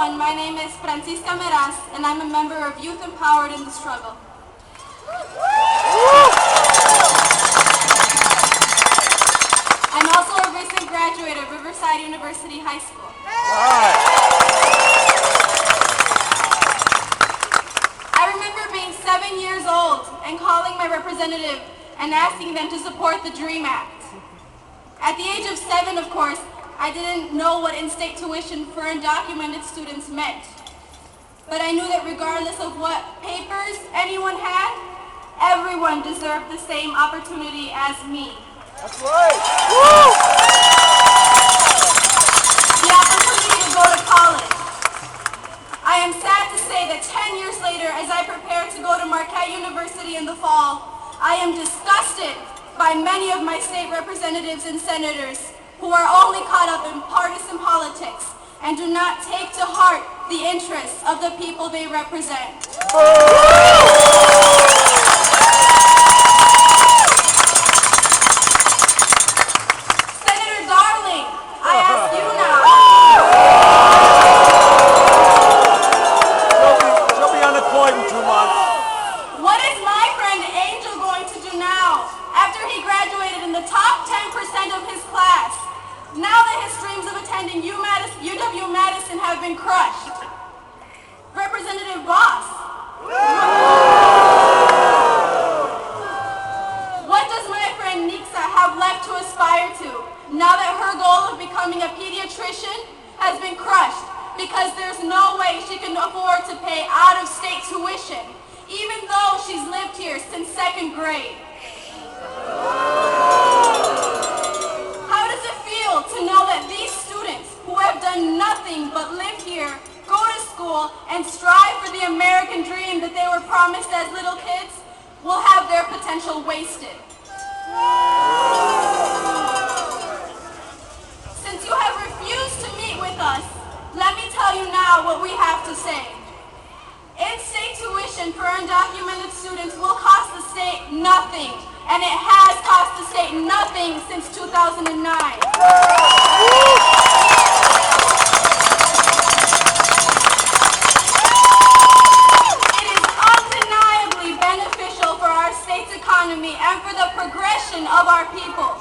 everyone. My name is Fransisca Miras, and I'm a member of Youth Empowered in the Struggle. I'm also a recent graduate of Riverside University High School. I remember being 7 years old and calling my representative and asking them to support the DREAM Act. At the age of 7, of course, I didn't know what in-state tuition for undocumented students meant. But I knew that regardless of what papers anyone had, everyone deserved the same opportunity as me. That's right. Woo! The opportunity to go to college. I am sad to say that 10 years later, as I prepare to go to Marquette University in the fall, I am disgusted by many of my state representatives and senators who are only caught up in partisan politics and do not take to heart the interests of the people they represent. Senator Darling, I ask you now. She'll be unemployed in 2 months. What is my friend Angel going to do now after he graduated in the top 10% of his class? Now that his dreams of attending UW-Madison have been crushed. Representative Boss. What does my friend Nixa have left to aspire to now that her goal of becoming a pediatrician has been crushed because there's no way she can afford to pay out-of-state tuition, even though she's lived here since 2nd grade? To know that these students who have done nothing but live here, go to school, and strive for the American dream that they were promised as little kids will have their potential wasted. Since you have refused to meet with us, let me tell you now what we have to say. In-state tuition for undocumented students will cost the state nothing. And it has cost the state nothing since 2009. It is undeniably beneficial for our state's economy and for the progression of our people.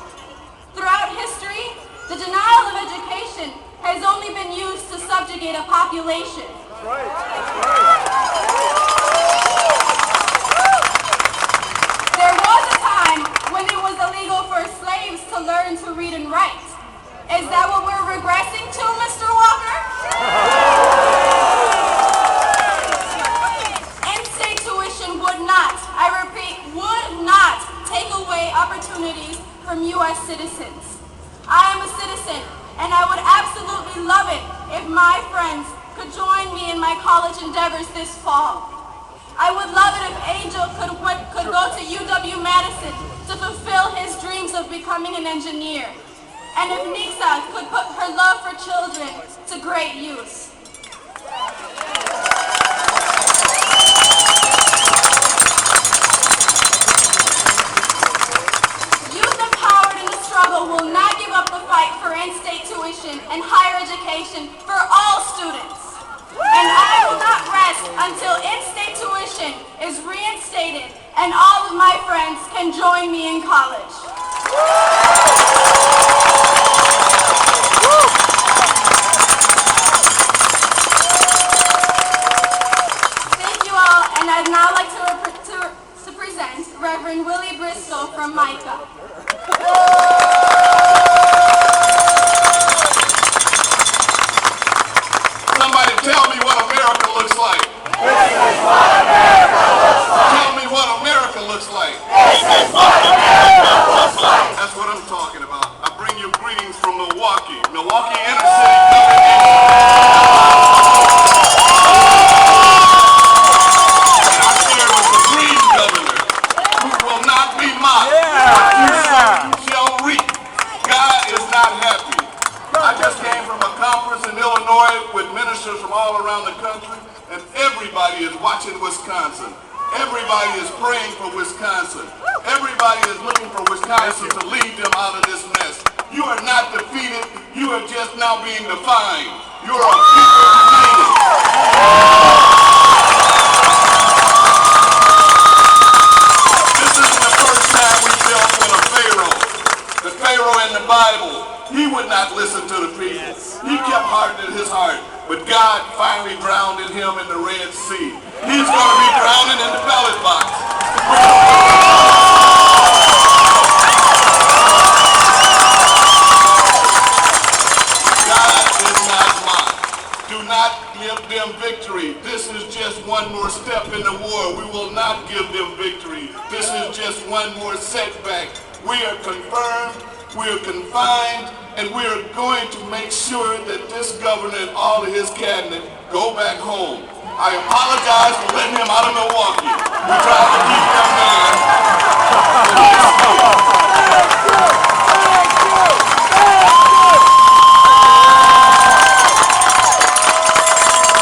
Throughout history, the denial of education has only been used to subjugate a population. That's right. That's right. There was a time when it was illegal for slaves to learn to read and write. Is that what we're regressing to, Mr. Walker? In-state tuition would not, I repeat, would not take away opportunities from U.S. citizens. I am a citizen, and I would absolutely love it if my friends could join me in my college endeavors this fall. I would love it if Angel could go to UW-Madison to fulfill his dreams of becoming an engineer. And if Nixa could put her love for children to great use. Youth Empowered in the Struggle will not give up the fight for in-state tuition and higher education for all students. And I will not rest until in-state tuition is reinstated and all of my friends can join me in college. Thank you all, and I'd now like to present Reverend Willie Bristol from Micah. Somebody tell me what America looks like. This is what America looks like. Tell me what America looks like. This is what America looks like. That's what I'm talking about. I bring you greetings from Milwaukee. Milwaukee inner city government. And our chair was supreme governor, who will not be mocked. What you sow, you shall reap. God is not happy. I just came from a conference in Illinois with ministers from all around the country, and everybody is watching Wisconsin. Everybody is praying for Wisconsin. Everybody is looking for Wisconsin to lead them out of this mess. You are not defeated. You are just now being defined. You are a people united. heart. But God finally drowned him in the Red Sea. He's going to be drowning in the ballot box. God is not mocked. Do not give them victory. This is just one more step in the war. We will not give them victory. This is just one more setback. We are confirmed, we are confined, and we are going to make sure that this governor and all of his cabinet go back home. I apologize for letting him out of Milwaukee. We tried to keep him there.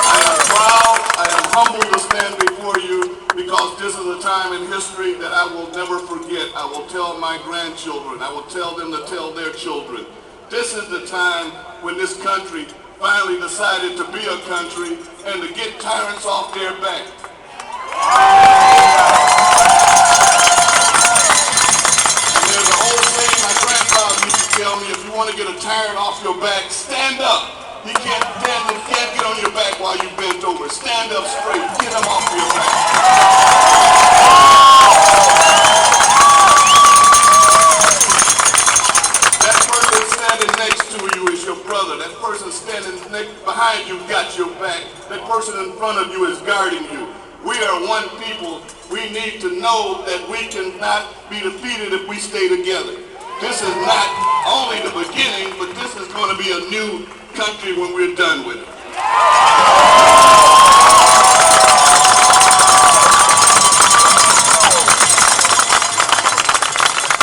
I am proud, I am humbled to stand before you because this is a time in history that I will never forget. I will tell my grandchildren. I will tell them to tell their children. This is the time when this country finally decided to be a country and to get tyrants off their back. And there's an old saying my grandfather used to tell me, if you want to get a tyrant off your back, stand up. He can't get on your back while you bent over. Stand up straight. Get him off your back. That person standing next to you is your brother. That person standing behind you got your back. That person in front of you is guarding you. We are one people. We need to know that we cannot be defeated if we stay together. This is not only the beginning, but this is going to be a new country when we're done with it.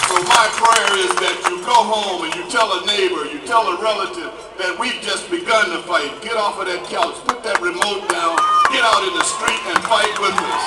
So my prayer is that you go home and you tell a neighbor, you tell a relative that we've just begun to fight. Get off of that couch, put that remote down, get out in the street and fight with us.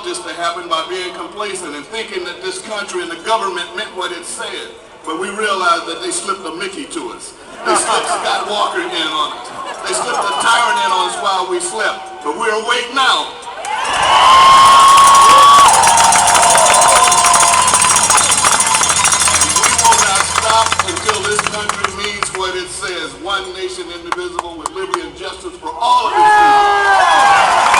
This to happen by being complacent and thinking that this country and the government meant what it said. But we realized that they slipped a Mickey to us. They slipped Scott Walker in on us. They slipped a tyrant in on us while we slept. But we're awake now. And we will not stop until this country means what it says. One nation indivisible with liberty and justice for all of its people.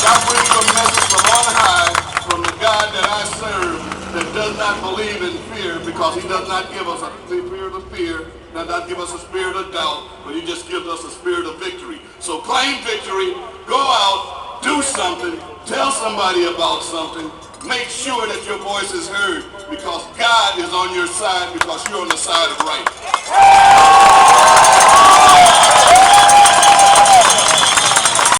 I bring you a message from on high, from the God that I serve, that does not believe in fear, because he does not give us a spirit of fear, does not give us a spirit of doubt, but he just gives us a spirit of victory. So claim victory, go out, do something, tell somebody about something, make sure that your voice is heard, because God is on your side, because you're on the side of right.